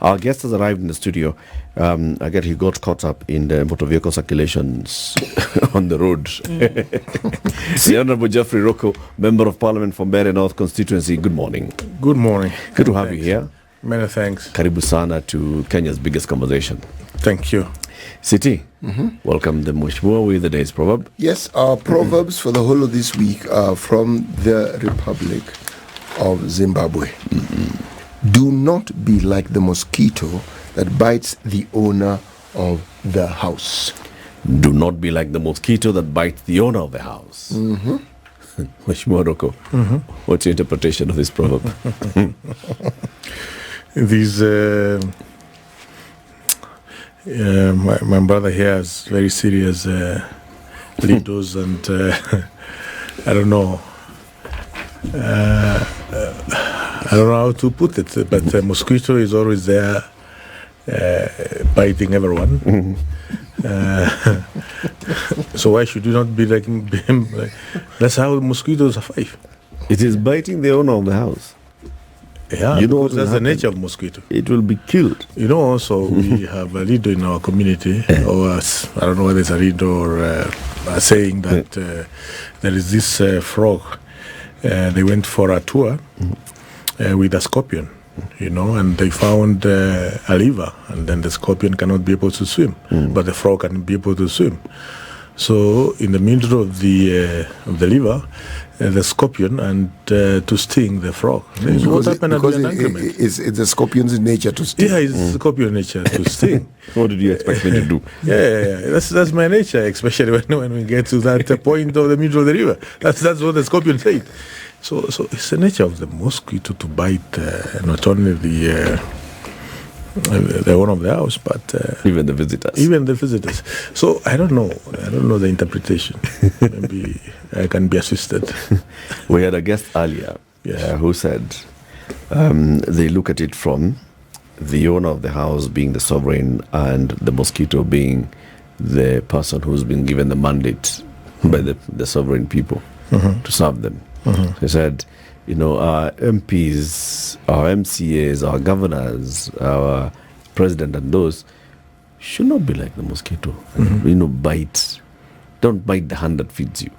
Our guest has arrived in the studio. I guess he got caught up in the motor vehicle circulations on the road. The Honorable GEOFFREY RUKU, Member of Parliament for Mbeere North Constituency. Good morning. Good morning. Good to have you here. Many thanks. Karibu sana to Kenya's biggest conversation. Thank you. City, welcome the Mheshimiwa with the day's proverb. Yes, our proverbs for the whole of this week are from the Republic of Zimbabwe. Do not be like the mosquito that bites the owner of the house. Do not be like the mosquito that bites the owner of the house. Mheshimiwa RUKU, what's your interpretation of this proverb? These, my brother here has very serious leaders, and I don't know. I don't know how to put it, but the mosquito is always there, biting everyone. So why should you not be like him? That's how mosquitoes survive. It is biting the owner of the house. Yeah, you know that's the nature of mosquito. It will be killed. You know, also we have a leader in our community, or I don't know whether it's a leader or a saying that there is this frog. They went for a tour with a scorpion, you know, and they found a liver, and then the scorpion cannot be able to swim, but the frog can be able to swim. So in the middle of the liver, the scorpion, and to sting the frog. What happened because it's the scorpion's nature to sting. Yeah, it's the scorpion's nature to sting. What did you expect me to do? Yeah. That's my nature, especially when we get to that point of the middle of the river. That's what the scorpion said. So it's the nature of the mosquito to bite not only the owner of the house, but even the visitors. Even the visitors. So I don't know the interpretation. Maybe I can be assisted. We had a guest earlier who said they look at it from the owner of the house being the sovereign and the mosquito being the person who's been given the mandate by the sovereign people to serve them. He said, you know, our MPs, our MCAs, our governors, our president, and those should not be like the mosquito. You know, don't bite the hand that feeds you.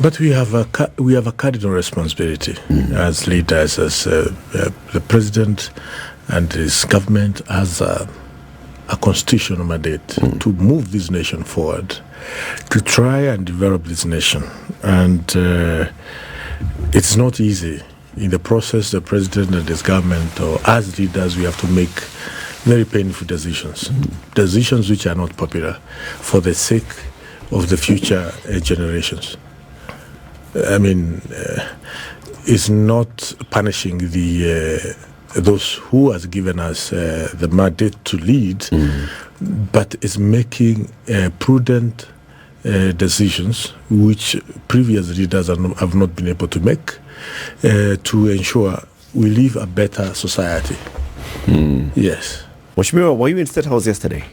But we have a cardinal responsibility as leaders, as the president and his government has a constitutional mandate to move this nation forward, to try and develop this nation. And it's not easy. In the process, the president and his government, or as leaders, we have to make very painful decisions. Decisions which are not popular for the sake of the future generations. I mean, it's not punishing those who has given us the mandate to lead, but it's making prudent decisions which previous leaders have not been able to make to ensure we live a better society. Yes. Mheshimiwa, were you in State House yesterday?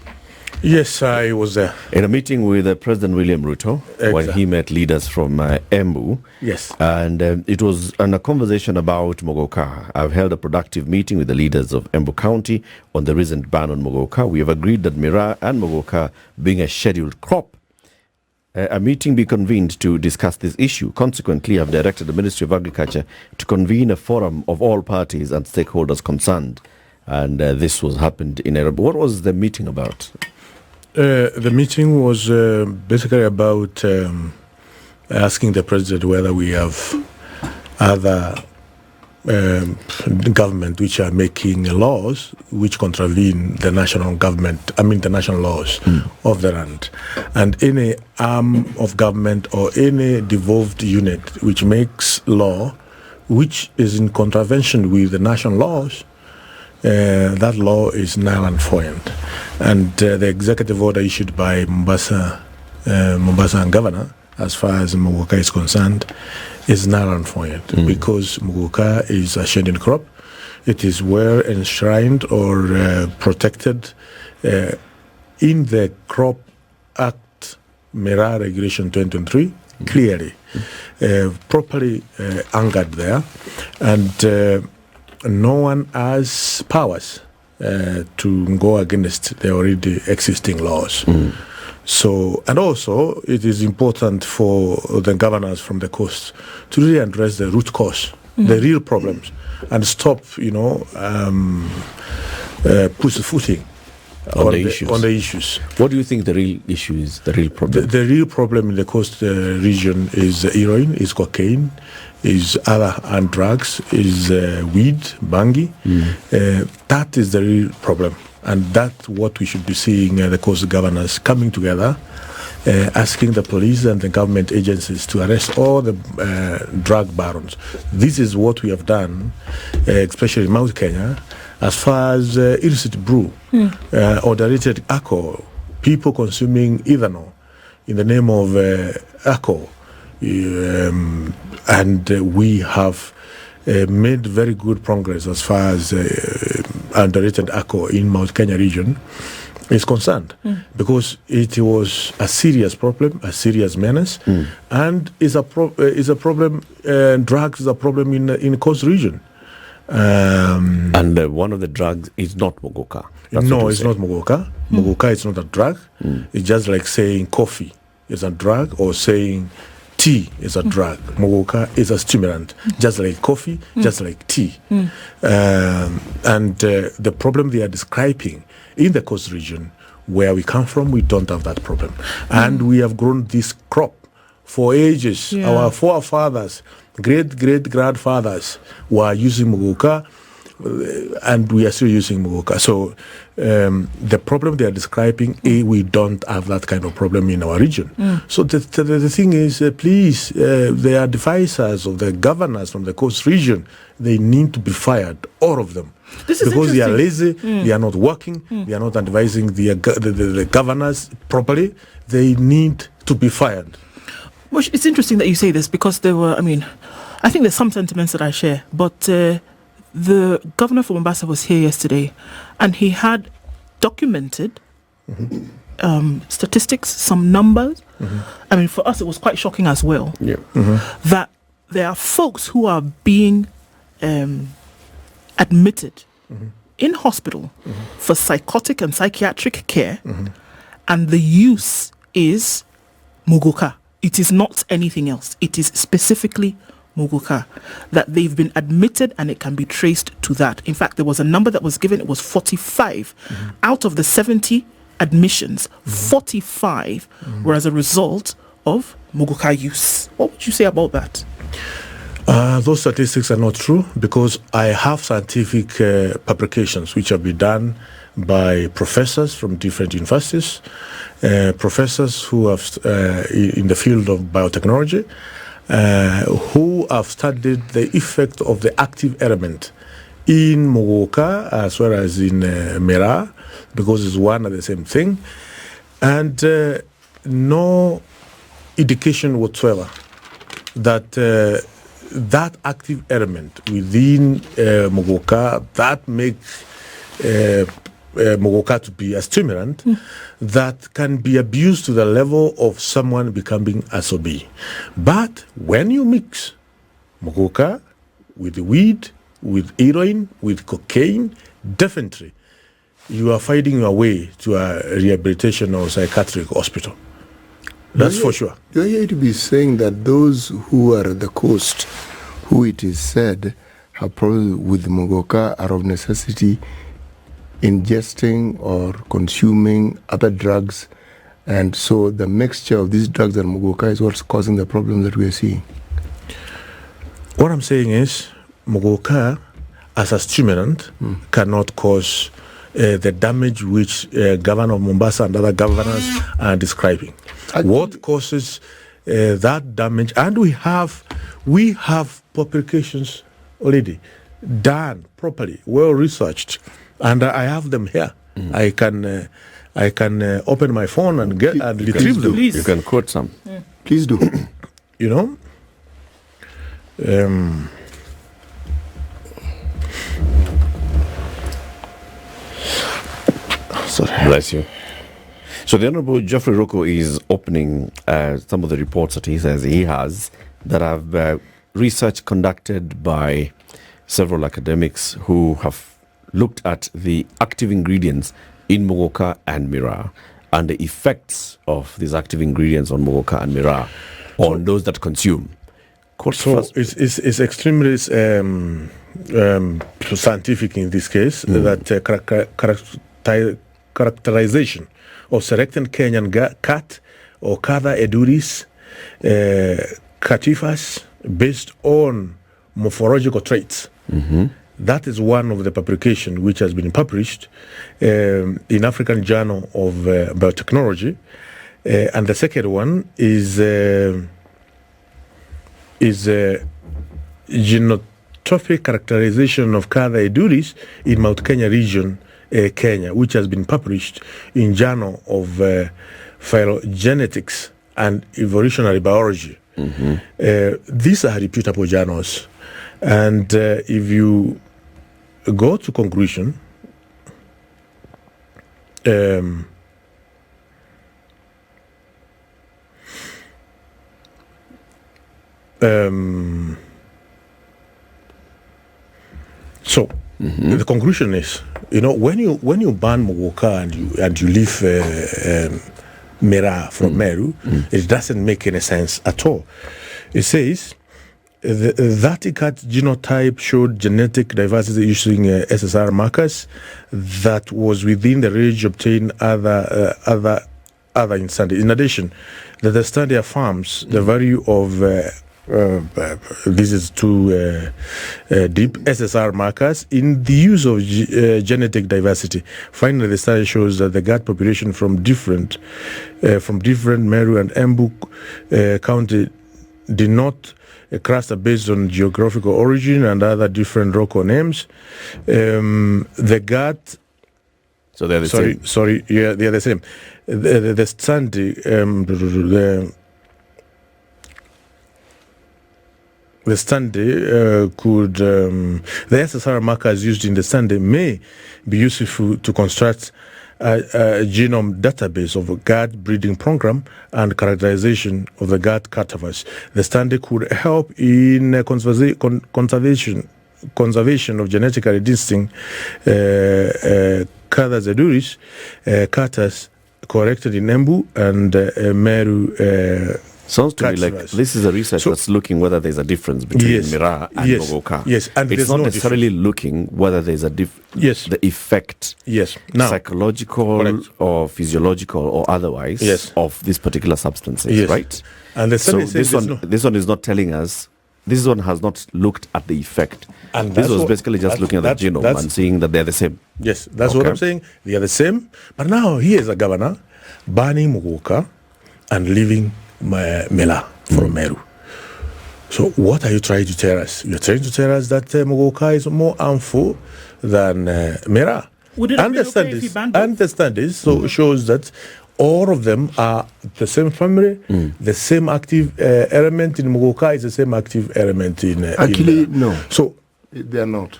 Yes, I was there. In a meeting with President William Ruto, when he met leaders from Embu. Yes. And it was a conversation about Muguka. I've held a productive meeting with the leaders of Embu County on the recent ban on Muguka. We have agreed that Mbeere and Muguka being a scheduled crop, a meeting be convened to discuss this issue. Consequently, I've directed the Ministry of Agriculture to convene a forum of all parties and stakeholders concerned. And this was happened in Nairobi. What was the meeting about? The meeting was basically about asking the president whether we have other government which are making laws which contravene the national government, the national laws of the land. And any arm of government or any devolved unit which makes law which is in contravention with the national laws, that law is null and void. And the executive order issued by Mombasa governor, as far as Muguka is concerned, is null and void because Muguka is a shaded crop. It is well enshrined or protected in the Crop Act Mbeere Regulation 2023, clearly, properly anchored there. And no one has powers to go against the already existing laws. So, and also, it is important for the governors from the coast to really address the root cause, the real problems, and stop, push the footing on the issues. What do you think the real issue is, the real problem? The real problem in the coast region is heroin, is cocaine, is other and drugs, is weed, bangi. That is the real problem. And that's what we should be seeing the coast governors coming together, asking the police and the government agencies to arrest all the drug barons. This is what we have done, especially in Mount Kenya, as far as illicit brew, adulterated alcohol, people consuming ethanol in the name of alcohol. And we have made very good progress as far as adulterated alcohol in Mount Kenya region is concerned, because it was a serious problem, a serious menace, and is a problem. Drugs is a problem in the coast region. And one of the drugs is not Muguka. No, it's not Muguka. Muguka is not a drug. It's just like saying coffee is a drug, or saying tea is a drug. Muguka is a stimulant, just like coffee, just like tea. And the problem they are describing in the coast region, where we come from, we don't have that problem. And we have grown this crop for ages. Our forefathers, great-great-grandfathers were using Muguka, and we are still using Muguka. So the problem they are describing, we don't have that kind of problem in our region. So the thing is, please, the advisors of the governors from the coast region, they need to be fired, all of them. Because they are lazy, they are not working, they are not advising the governors properly. They need to be fired. Well, it's interesting that you say this, because there were, I think there's some sentiments that I share, but the governor from Mombasa was here yesterday, and he had documented statistics, some numbers. For us, it was quite shocking as well, that there are folks who are being admitted in hospital for psychotic and psychiatric care, and the use is Muguka. It is not anything else. It is specifically Muguka, that they've been admitted, and it can be traced to that. In fact, there was a number that was given. It was 45 out of the 70 admissions. 45 were as a result of Muguka use. What would you say about that? Those statistics are not true, because I have scientific publications which have been done by professors from different universities, professors who have in the field of biotechnology, who have studied the effect of the active element in Muguka as well as in Mbeere, because it's one and the same thing, and no indication whatsoever that that active element within Muguka that makes Muguka to be a stimulant that can be abused to the level of someone becoming a SOB. But when you mix Muguka with weed, with heroin, with cocaine, definitely you are finding your way to a rehabilitation or psychiatric hospital. That's for sure. You're here to be saying that those who are at the coast, who it is said have problems with Muguka, are of necessity ingesting or consuming other drugs, and so the mixture of these drugs and Muguka is what's causing the problem that we are seeing. What I'm saying is, Muguka as a stimulant cannot cause the damage which Governor of Mombasa and other governors are describing. What causes that damage? And we have publications already done properly, well researched, and I have them here. I can open my phone and get and retrieve them. You can quote some. Please do. You know. Sorry. Bless you. So the Honorable GEOFFREY RUKU is opening some of the reports that he says he has that have research conducted by several academics who have looked at the active ingredients in Muguka and Mbeere and the effects of these active ingredients on Muguka and Mbeere on those that consume. So it's extremely scientific in this case that characterization of selected Kenyan cat or Katha edulis catifas based on morphological traits. That is one of the publications which has been published in African Journal of Biotechnology, and the second one is genotypic characterization of Katha edulis in Mount Kenya region, Kenya, which has been published in Journal of Phylogenetics and Evolutionary Biology. These are reputable journals, and if you go to conclusion, so the conclusion is, when you ban Muguka and you leave Mbeere from Meru, it doesn't make any sense at all. It says that cat genotype showed genetic diversity using SSR markers that was within the range obtained other in study. In addition, the study affirms the value of this is too deep SSR markers in the use of genetic diversity. Finally, the study shows that the gut population from different Meru and Embu county did not cluster based on geographical origin and other different local names. The gut. So they're the same. Sorry, yeah, they are the same. The study, the study could, the SSR markers used in the study may be useful to construct a genome database of a gut breeding program and characterization of the gut cadavers. The study could help in conservation of genetically distinct Katha edulis, Katas corrected in Embu and Meru. Sounds to me like this is a research that's looking whether there's a difference between Mbeere and Muguka. Yes, and it's not necessarily looking whether there's a the effect, now, psychological or physiological or otherwise, of these particular substances, right? And the so this one is not telling us. This one has not looked at the effect. And this was basically just looking at the genome and seeing that they're the same. Yes, that's what I'm saying. They are the same. But now here is a governor banning Muguka and leaving Mbeere from Meru. So what are you trying to tell us? You're trying to tell us that Muguka is more harmful than Mbeere. Understand this. So it shows that all of them are the same family, the same active element in Muguka is the same active element in Actually, no. So they are not.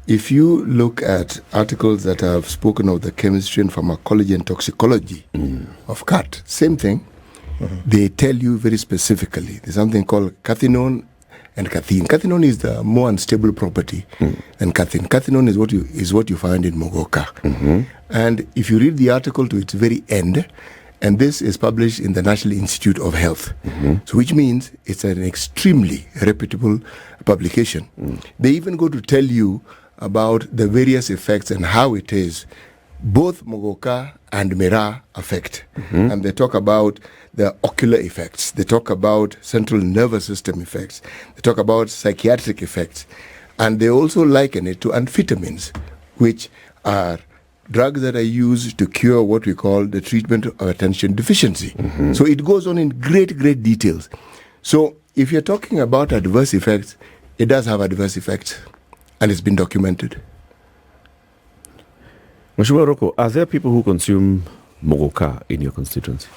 If you look at articles that have spoken of the chemistry and pharmacology and toxicology of cat, same thing, they tell you very specifically. There's something called cathinone and cathine. Cathinone is the more unstable property than cathine. Cathinone is what you find in Muguka. And if you read the article to its very end, and this is published in the National Institute of Health, so which means it's an extremely reputable publication. They even go to tell you about the various effects and how it is both Muguka and Mbeere affect. And they talk about the ocular effects. They talk about central nervous system effects. They talk about psychiatric effects. And they also liken it to amphetamines, which are drugs that are used to cure what we call the treatment of attention deficiency. So it goes on in great details. So if you're talking about adverse effects, it does have adverse effects, and it's been documented. Mheshimiwa Ruku, are there people who consume Muguka in your constituency?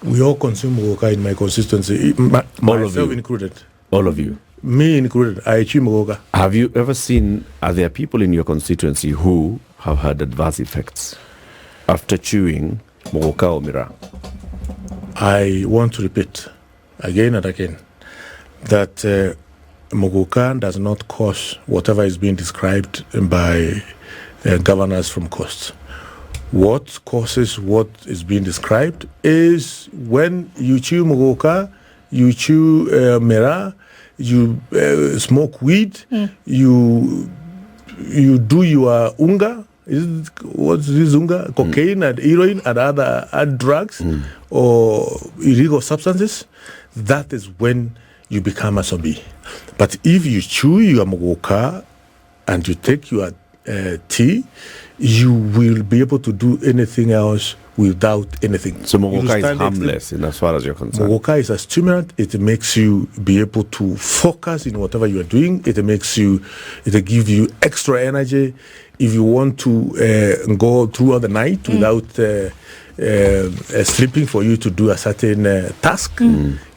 We all consume Muguka in my constituency, myself included. All of you? Me included. I chew Muguka. Have you ever seen, are there people in your constituency who have had adverse effects after chewing Muguka or Mbeere? I want to repeat again and again that Muguka does not cause whatever is being described by governors from coast. What causes what is being described is when you chew Muguka, you chew Mbeere, you smoke weed, you do your unga. What's this unga? Cocaine and heroin and other drugs or illegal substances. That is when you become a zombie. But if you chew your Muguka and you take your tea, you will be able to do anything else without anything. So Muguka is harmless in as far as you're concerned? Muguka is a stimulant. It makes you be able to focus in whatever you are doing. It gives you extra energy. If you want to go throughout the night without sleeping for you to do a certain task,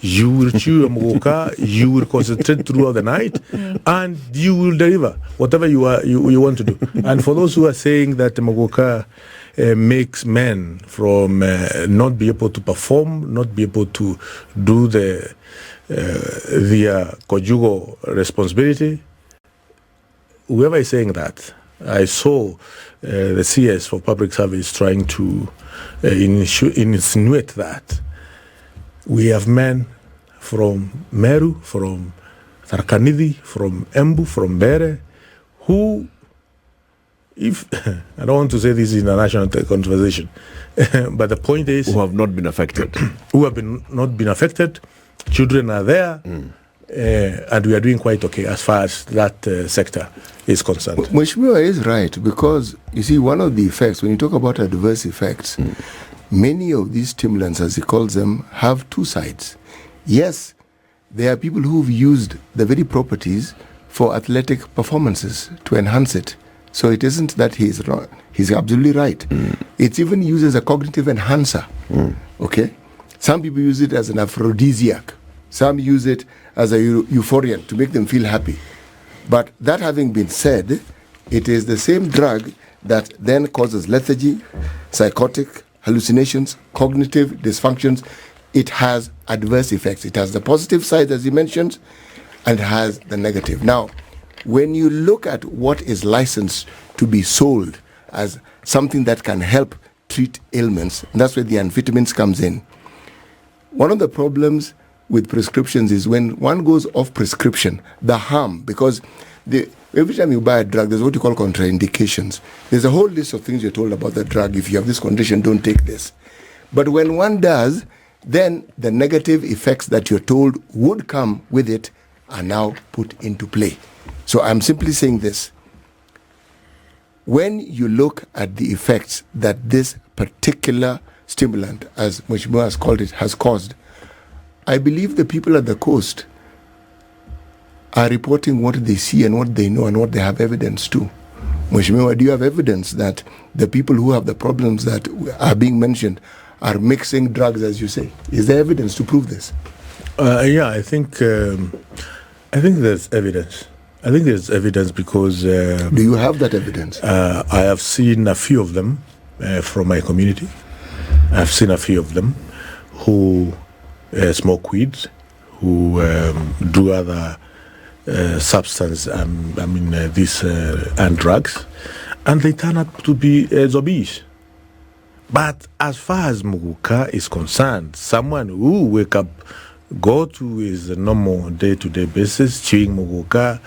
you will chew a Muguka, you will concentrate throughout the night, and you will deliver whatever you want to do. And for those who are saying that Muguka makes men from not be able to perform, not be able to do their conjugal responsibility, whoever is saying that, I saw the CS for public service trying to insinuate that we have men from Meru, from Tharkanidhi, from Embu, from Mbeere, who, if I don't want to say this is a national conversation, but the point is, who have not been affected. Who have not been affected. Children are there. And we are doing quite okay as far as that sector is concerned. Mheshimiwa is right, because you see, one of the effects, when you talk about adverse effects, many of these stimulants, as he calls them, have two sides. Yes, there are people who've used the very properties for athletic performances to enhance it. So it isn't that he's wrong. He's absolutely right. It's even used as a cognitive enhancer. Okay? Some people use it as an aphrodisiac. Some use it as a euphoriant to make them feel happy. But that having been said, it is the same drug that then causes lethargy, psychotic hallucinations, cognitive dysfunctions. It has adverse effects. It has the positive side, as he mentions, and it has the negative. Now, when you look at what is licensed to be sold as something that can help treat ailments, and that's where the amphetamines comes in. One of the problems with prescriptions is when one goes off prescription, the harm, because every time you buy a drug, there's what you call contraindications. There's a whole list of things you're told about the drug. If you have this condition, don't take this. But when one does, then the negative effects that you're told would come with it are now put into play. So I'm simply saying this. When you look at the effects that this particular stimulant, as Mheshimiwa has called it, has caused, I believe the people at the coast are reporting what they see and what they know and what they have evidence to. Mheshimiwa, do you have evidence that the people who have the problems that are being mentioned are mixing drugs, as you say? Is there evidence to prove this? Yeah, I think there's evidence. I think there's evidence because... do you have that evidence? I have seen a few of them from my community. I've seen a few of them who smoke weed, who do other substance, and drugs, and they turn up to be zombies. But as far as Muguka is concerned, someone who wake up, go to his normal day-to-day basis, chewing Muguka,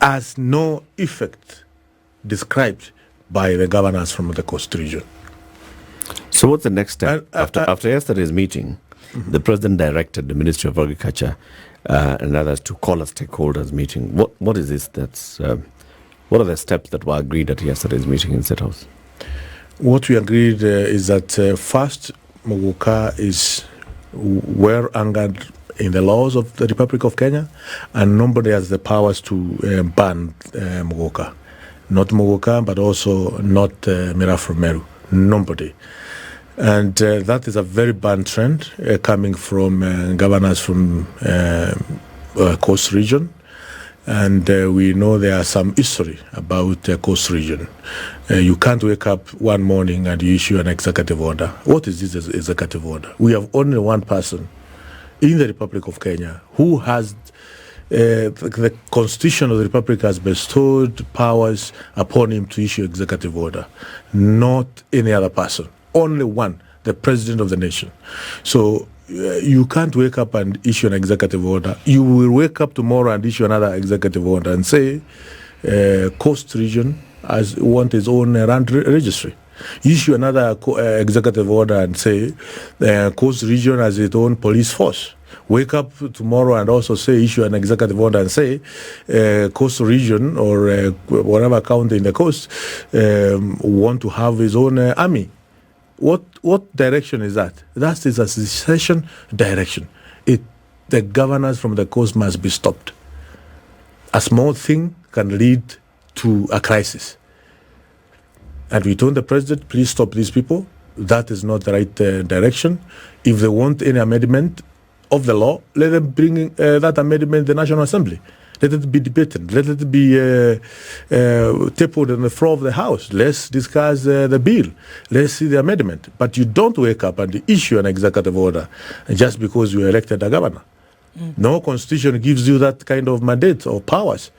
has no effect described by the governors from the coast region. So what's the next step? After yesterday's meeting, the president directed the Ministry of Agriculture and others to call a stakeholders meeting. What is this? What are the steps that were agreed at yesterday's meeting in State House? What we agreed is that first, Muguka is well anchored in the laws of the Republic of Kenya, and nobody has the powers to ban Muguka. Not Muguka, but also not Mbeere from Meru. Nobody. And that is a very bad trend coming from governors from coast region. And we know there are some history about the coast region. You can't wake up one morning and you issue an executive order. What is this executive order? We have only one person in the Republic of Kenya who has the Constitution of the Republic has bestowed powers upon him to issue executive order, not any other person. Only one, the president of the nation. So you can't wake up and issue an executive order. You will wake up tomorrow and issue another executive order and say, Coast Region want its own land registry. Issue another executive order and say, Coast Region has its own police force. Wake up tomorrow and also say, issue an executive order and say, Coast Region or whatever county in the coast want to have his own army. What direction is that? That is a secession direction. The governors from the coast must be stopped. A small thing can lead to a crisis. And we told the president, please stop these people. That is not the right direction. If they want any amendment of the law, let them bring that amendment to the National Assembly. Let it be debated. Let it be tabled on the floor of the House. Let's discuss the bill. Let's see the amendment. But you don't wake up and issue an executive order just because you elected a governor. No constitution gives you that kind of mandate or powers.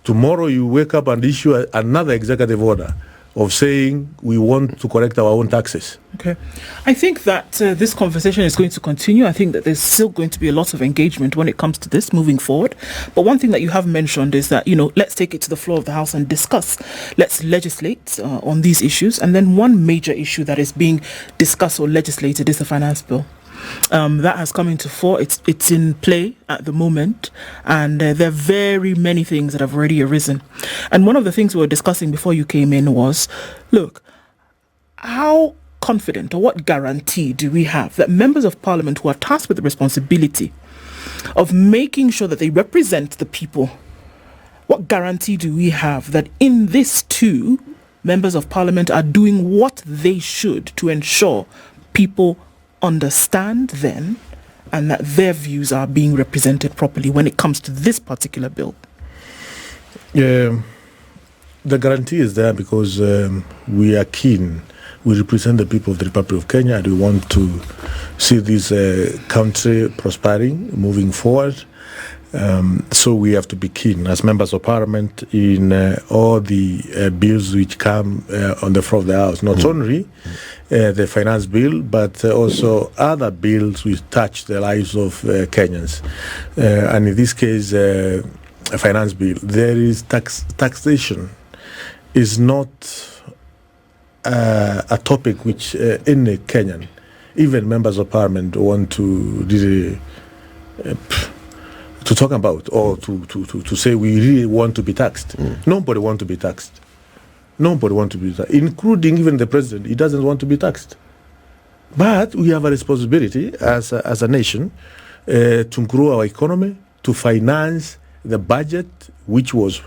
Tomorrow you wake up and issue another executive order of saying we want to correct our own taxes. Okay. I think that this conversation is going to continue. I think that there's still going to be a lot of engagement when it comes to this moving forward. But one thing that you have mentioned is that, let's take it to the floor of the House and discuss. Let's legislate on these issues. And then one major issue that is being discussed or legislated is the finance bill. That has come into fore. It's in play at the moment, and there are very many things that have already arisen. And one of the things we were discussing before you came in was, look, how confident or what guarantee do we have that members of parliament who are tasked with the responsibility of making sure that they represent the people, what guarantee do we have that in this too, members of parliament are doing what they should to ensure people understand then and that their views are being represented properly when it comes to this particular bill? Yeah, the guarantee is there because we are keen. We represent the people of the Republic of Kenya and we want to see this country prospering, moving forward. So we have to be keen as members of parliament in all the bills which come on the floor of the House, not only the finance bill, but also other bills which touch the lives of Kenyans. And in this case, a finance bill, there is taxation is not a topic which any Kenyan, even members of parliament, want to really to talk about or to say we really want to be taxed. Nobody wants to be taxed. Nobody wants to be taxed, including even the president. He doesn't want to be taxed. But we have a responsibility as a nation to grow our economy, to finance the budget, which was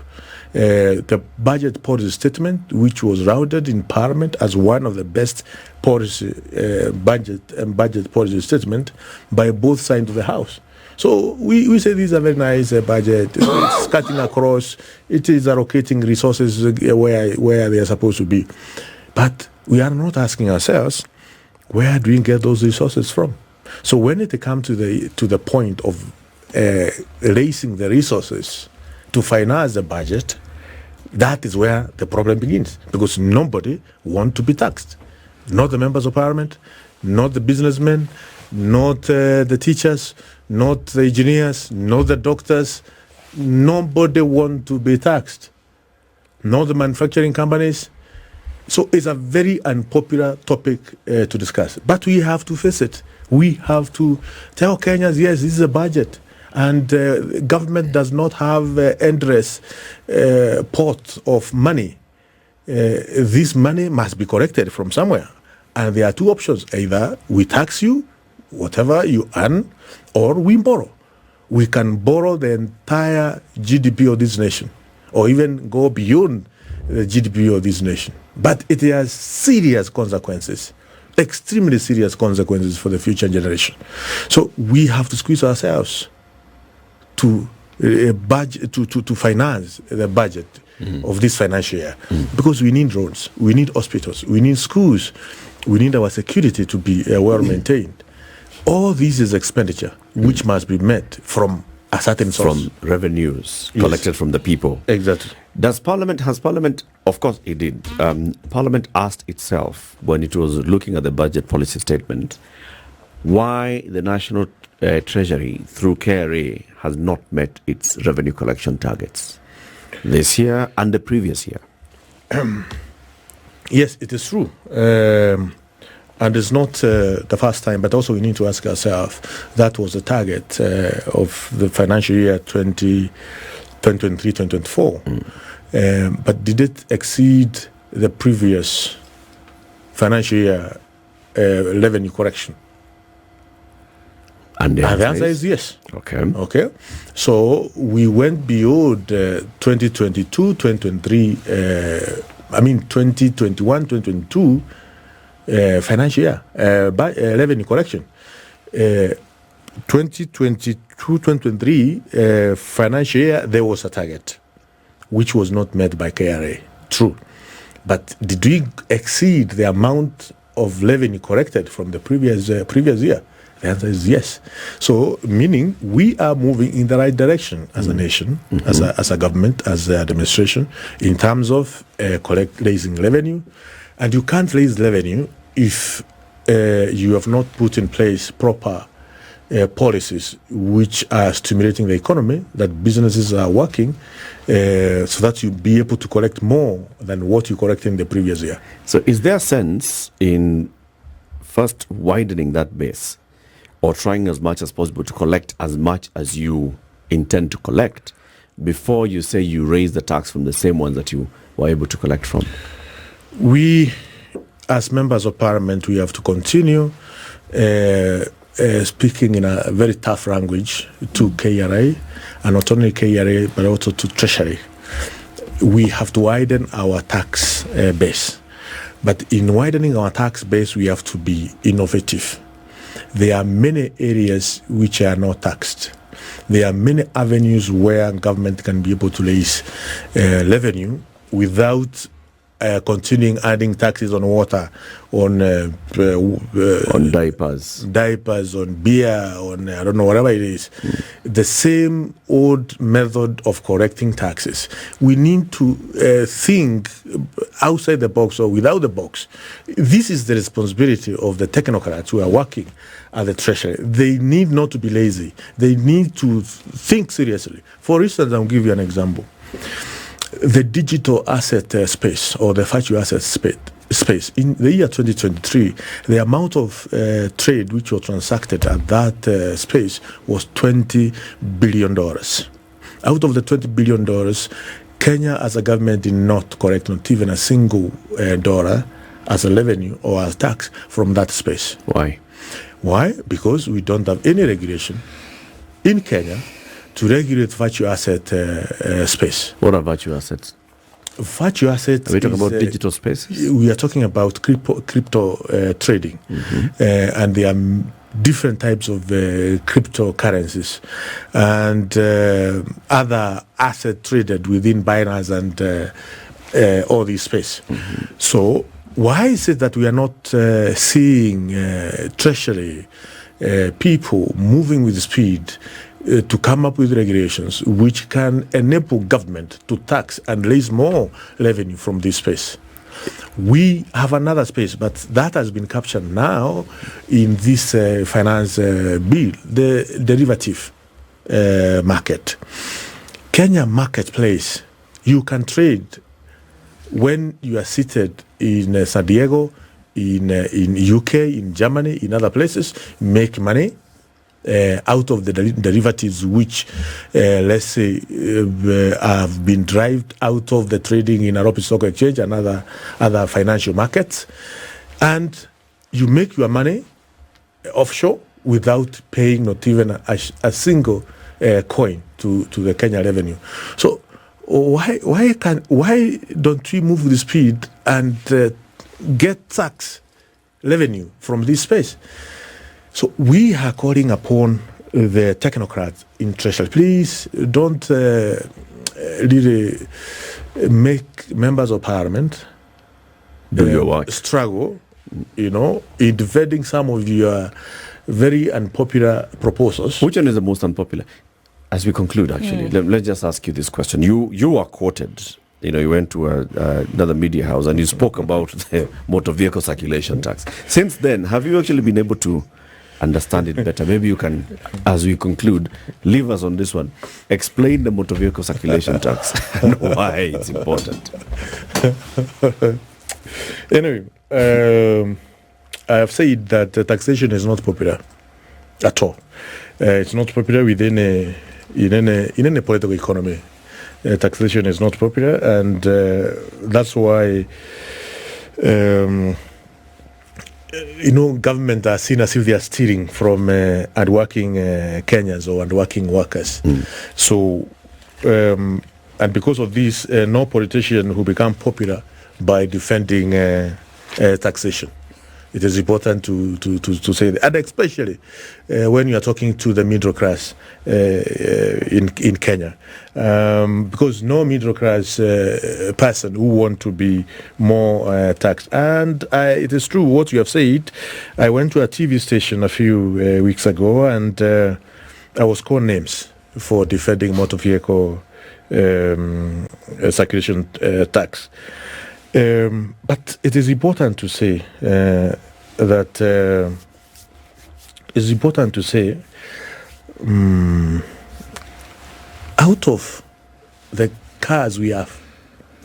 the budget policy statement, which was lauded in Parliament as one of the best policy budget policy statement by both sides of the House. So we say these are very nice budget. It's cutting across. It is allocating resources where they are supposed to be. But we are not asking ourselves, where do we get those resources from? So when it comes to the point of raising the resources to finance the budget, that is where the problem begins. Because nobody wants to be taxed. Not the members of parliament, not the businessmen, not the teachers, not the engineers, not the doctors. Nobody wants to be taxed. Not the manufacturing companies. So it's a very unpopular topic to discuss. But we have to face it. We have to tell Kenyans, yes, this is a budget. And government does not have endless pot of money. This money must be collected from somewhere. And there are two options. Either we tax you, whatever you earn, or we borrow. We can borrow the entire GDP of this nation, or even go beyond the GDP of this nation. But it has serious consequences, extremely serious consequences for the future generation. So we have to squeeze ourselves to budget to finance the budget of this financial year, because we need roads, we need hospitals, we need schools, we need our security to be well maintained. All this is expenditure which must be met from a certain source. From revenues collected from the people. Exactly. Has Parliament, of course it did, Parliament asked itself when it was looking at the budget policy statement why the National Treasury through KRA has not met its revenue collection targets this year and the previous year? Yes, it is true. And it's not the first time, but also we need to ask ourselves, that was the target of the financial year 2023-2024. But did it exceed the previous financial year revenue correction? And the answer is yes. Okay. So we went beyond 2022, 2023, 2021, 2022 financial year by revenue correction. 2022, 2023 financial year, there was a target which was not met by KRA. True. But did we exceed the amount of revenue corrected from the previous year? The answer is yes. So, meaning we are moving in the right direction as a nation, as a government, as an administration, in terms of raising revenue. And you can't raise revenue if you have not put in place proper policies which are stimulating the economy, that businesses are working, so that you'll be able to collect more than what you collected in the previous year. So is there a sense in first widening that base or trying as much as possible to collect as much as you intend to collect before you say you raise the tax from the same ones that you were able to collect from? We, as members of parliament, we have to continue speaking in a very tough language to KRA, and not only KRA, but also to Treasury. We have to widen our tax base. But in widening our tax base, we have to be innovative. There are many areas which are not taxed. There are many avenues where government can be able to raise revenue without continuing adding taxes on water, on diapers, on beer, on I don't know, whatever it is. The same old method of correcting taxes. We need to think outside the box or without the box. This is the responsibility of the technocrats who are working at the Treasury. They need not to be lazy. They need to think seriously. For instance, I'll give you an example. The digital asset space, or the virtual asset space, in the year 2023, the amount of trade which was transacted at that space was $20 billion. Out of the $20 billion, Kenya as a government did not collect not even a single dollar as a revenue or as tax from that space. Why? Because we don't have any regulation in Kenya to regulate virtual asset space. What are virtual assets? Virtual assets. Are we talking about digital spaces? We are talking about crypto trading, and there are different types of cryptocurrencies and other assets traded within Binance and all these space. So why is it that we are not seeing Treasury people moving with speed to come up with regulations which can enable government to tax and raise more revenue from this space? We have another space, but that has been captured now in this finance bill, the derivative market. Kenya marketplace, you can trade when you are seated in San Diego, in UK, in Germany, in other places, make money out of the derivatives which, let's say, have been derived out of the trading in Nairobi Stock Exchange and other financial markets. And you make your money offshore without paying not even a single coin to the Kenya revenue. So why don't we move with speed and get tax revenue from this space? So we are calling upon the technocrats in Treasury. Please don't really make members of parliament do your work, struggle, in defending some of your very unpopular proposals. Which one is the most unpopular? as we conclude, actually, let's just ask you this question. You are quoted. You went to another media house and you spoke about the motor vehicle circulation tax. Since then, have you actually been able to understand it better? Maybe you can, as we conclude, leave us on this one. Explain the motor vehicle circulation tax and why it's important. Anyway, I have said that taxation is not popular at all. It's not popular within in any political economy. Taxation is not popular, and that's why government are seen as if they are stealing from hardworking Kenyans or hardworking workers. So, and because of this, no politician who become popular by defending taxation. It is important to say that, and especially when you are talking to the middle class in Kenya, because no middle class person who want to be more taxed. And it is true what you have said. I went to a TV station a few weeks ago, and I was called names for defending motor vehicle circulation tax. But it is important to say out of the cars we have,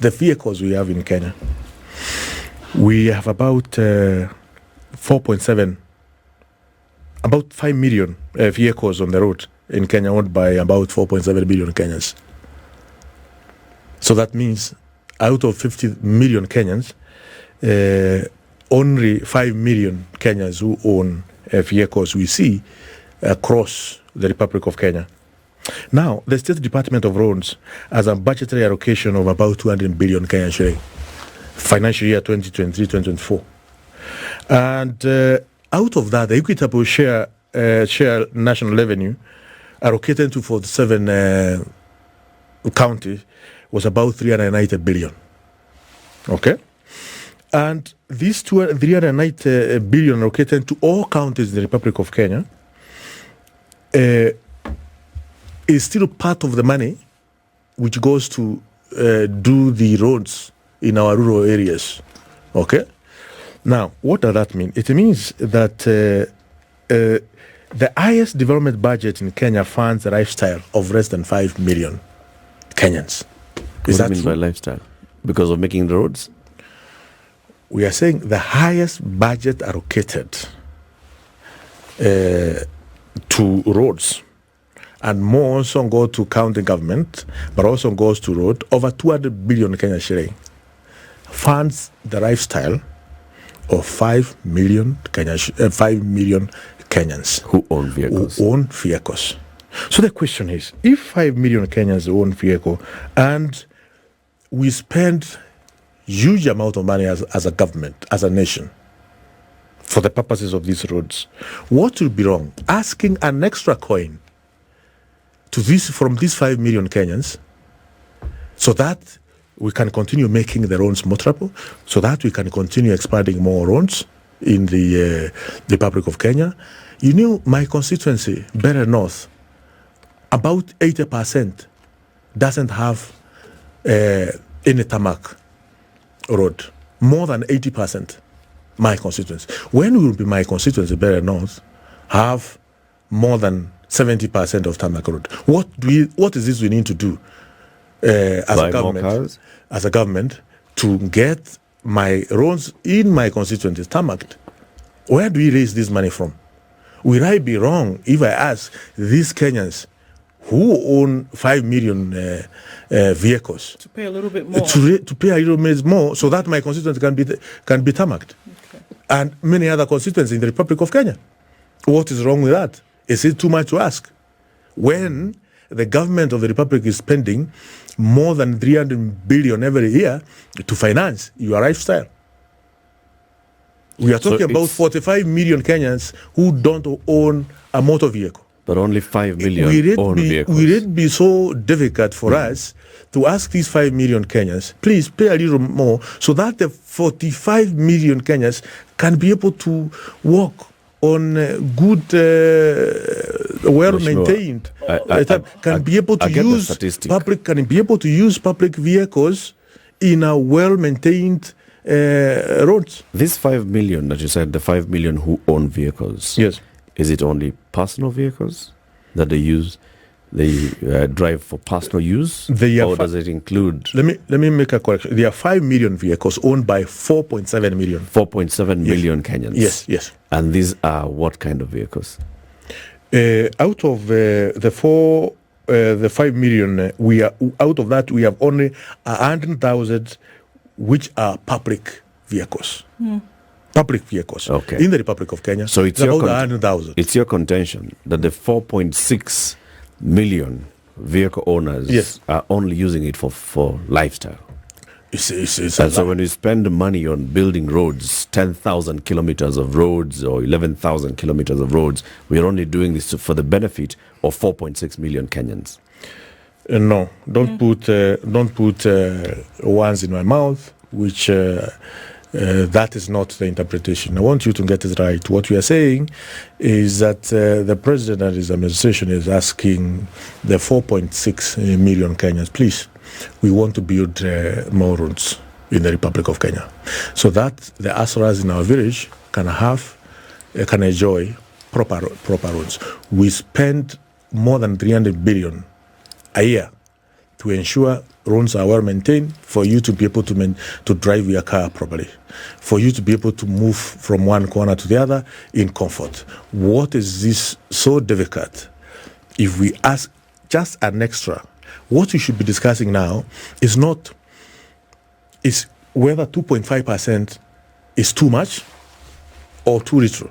the vehicles we have in Kenya, we have about 4.7, about 5 million vehicles on the road in Kenya, owned by about 4.7 billion Kenyans. So that means out of 50 million Kenyans, only 5 million Kenyans who own vehicles we see across the Republic of Kenya. Now, the State Department of Roads has a budgetary allocation of about 200 billion Kenyan shilling, financial year 2023-2024. And out of that, the equitable share national revenue allocated to 47 counties was about 390 billion. Okay? And these 390 billion allocated to all counties in the Republic of Kenya is still part of the money which goes to do the roads in our rural areas. Okay? Now, what does that mean? It means that the highest development budget in Kenya funds the lifestyle of less than 5 million Kenyans. What do you mean by lifestyle? Because of making the roads? We are saying the highest budget allocated to roads, and more also go to county government, but also goes to road, over 200 billion Kenyan shilling, funds the lifestyle of 5 million Kenyans who own vehicles. So the question is, if 5 million Kenyans own vehicle and we spend huge amount of money as a government, as a nation, for the purposes of these roads, what will be wrong? Asking an extra coin to from these 5 million Kenyans so that we can continue making the roads motorable, so that we can continue expanding more roads in the Republic of Kenya. You know, my constituency, Mbeere North, about 80% doesn't have any tarmac road. More than 80%, my constituency. When will be my constituency, Mbeere North, have more than 70% of tarmac road? What is this we need to do as a government to get my roads in my constituency tarmacked? Where do we raise this money from? Will I be wrong if I ask these Kenyans who own 5 million vehicles to pay a little bit more, to pay a little bit more, so that my constituency can be tarmacked, and many other constituencies in the Republic of Kenya? What is wrong with that? Is it too much to ask? When the government of the Republic is spending more than 300 billion every year to finance your lifestyle. We are talking about 45 million Kenyans who don't own a motor vehicle. But only 5 million own vehicles. Will it be so difficult for us to ask these 5 million Kenyans, please pay a little more, so that the 45 million Kenyans can be able to walk on good well-maintained can be able to use public vehicles in a well-maintained roads. This 5 million that you said, the 5 million who own vehicles. Yes. Is it only personal vehicles that they use? They drive for personal use, or does it include? Let me make a correction. There are 5 million vehicles owned by 4.7 million. 4.7 million Kenyans. Yes. And these are what kind of vehicles? Out of the 5 million, we have only 100,000 which are public vehicles. Public vehicles in the Republic of Kenya. So it's about 100,000. It's your contention that the 4.6 million vehicle owners are only using it for lifestyle. So when we spend money on building roads, 10,000 kilometers of roads or 11,000 kilometers of roads, we are only doing this for the benefit of 4.6 million Kenyans. No, don't put words in my mouth, which that is not the interpretation. I want you to get it right. What we are saying is that the president and his administration is asking the 4.6 million Kenyans, please, we want to build more roads in the Republic of Kenya, so that the Asuras in our village can enjoy proper roads. We spend more than 300 billion a year to ensure roads are well maintained, for you to be able to drive your car properly, for you to be able to move from one corner to the other in comfort. What is this so difficult? If we ask just an extra, what we should be discussing now is whether 2.5% is too much or too little.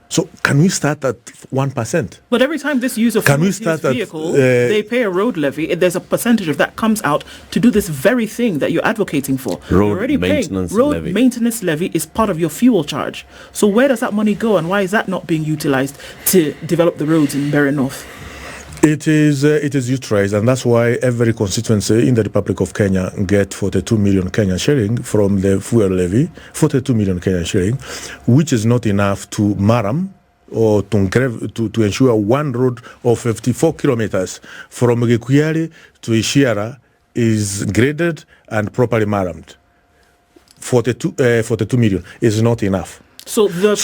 So can we start at 1%? But every time this user fuels his vehicle, they pay a road levy. There's a percentage of that comes out to do this very thing that you're advocating for. Road maintenance levy is part of your fuel charge. So where does that money go, and why is that not being utilized to develop the roads in Mbeere North? It is utilized, and that's why every constituency in the Republic of Kenya get 42 million Kenyan shilling from the fuel levy, 42 million Kenyan shilling, which is not enough to maram or to ensure one road of 54 kilometers from Gikuyari to Ishiara is graded and properly marammed. 42 million is not enough. So the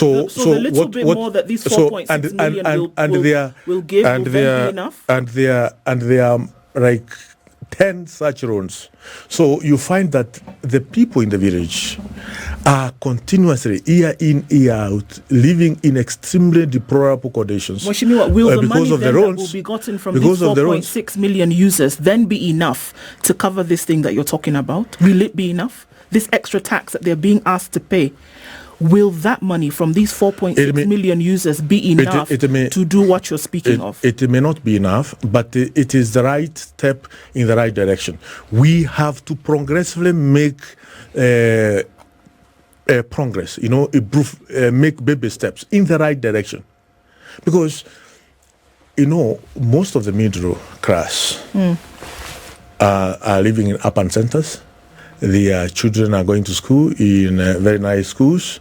little bit more that these 4.6 million will give will then be enough? And there are like 10 such roads. So you find that the people in the village are continuously, year in, year out, living in extremely deplorable conditions. Will the money then that will be gotten from these 4.6 million users then be enough to cover this thing that you're talking about? Will it be enough? This extra tax that they're being asked to pay, will that money from these 4.6 million users be enough to do what you're speaking of? It may not be enough, but it is the right step in the right direction. We have to progressively make progress, make baby steps in the right direction. Because, most of the middle class are living in urban centers. Their children are going to school in very nice schools.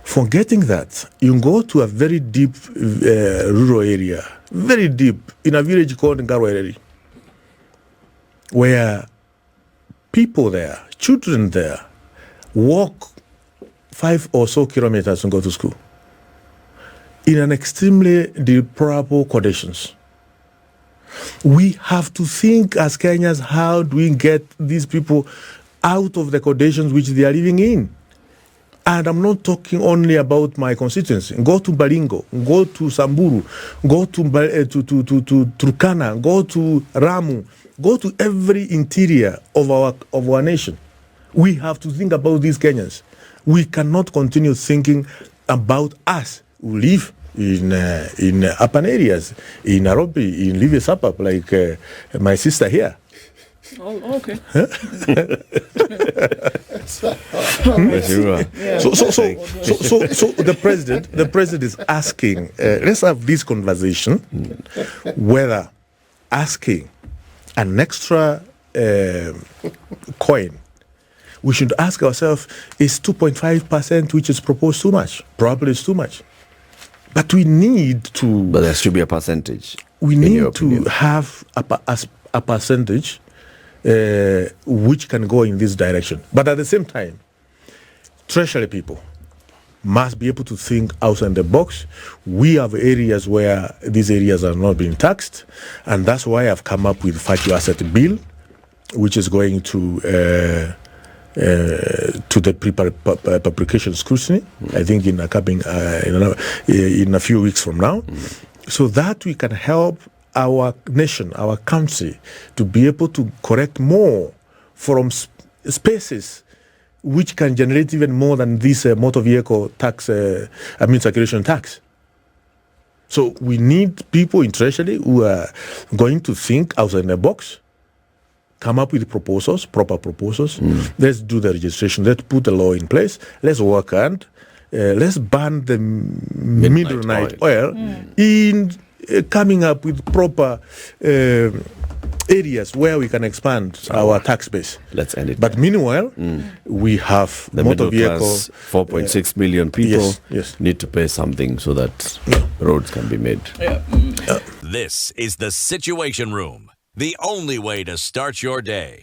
Forgetting that, you go to a very deep rural area, very deep, in a village called Ngarwereri, where people there, children there, walk 5 or so kilometers and go to school in an extremely deplorable conditions. We have to think as Kenyans, how do we get these people out of the conditions which they are living in? And I'm not talking only about my constituency. Go to Baringo, go to Samburu, go to Turkana, go to Ramu, go to every interior of our nation. We have to think about these Kenyans. We cannot continue thinking about us who live in urban areas, in Nairobi, in Livy suburb, like my sister here. Oh, okay. So the president is asking. Let's have this conversation. Whether asking an extra coin, we should ask ourselves: is 2.5%, which is proposed, too much? Probably it's too much. But we need to. But there should be a percentage. We in your need to opinion. have a percentage which can go in this direction. But at the same time, Treasury people must be able to think outside the box. We have areas where these areas are not being taxed, and that's why I've come up with Value Asset Bill, which is going to the pre-publication scrutiny, I think in a few weeks from now, so that we can help our nation, our country, to be able to correct more from spaces which can generate even more than this motor vehicle tax, circulation tax. So we need people in Treasury who are going to think outside the box, come up with proposals, proper proposals. Let's do the registration. Let's put the law in place. Let's work and let's ban the midnight oil in coming up with proper areas where we can expand our tax base. Let's end it. But meanwhile, we have The motor middle vehicle. class, 4.6 million people yes. need to pay something so that roads can be made. This is the Situation Room, the only way to start your day.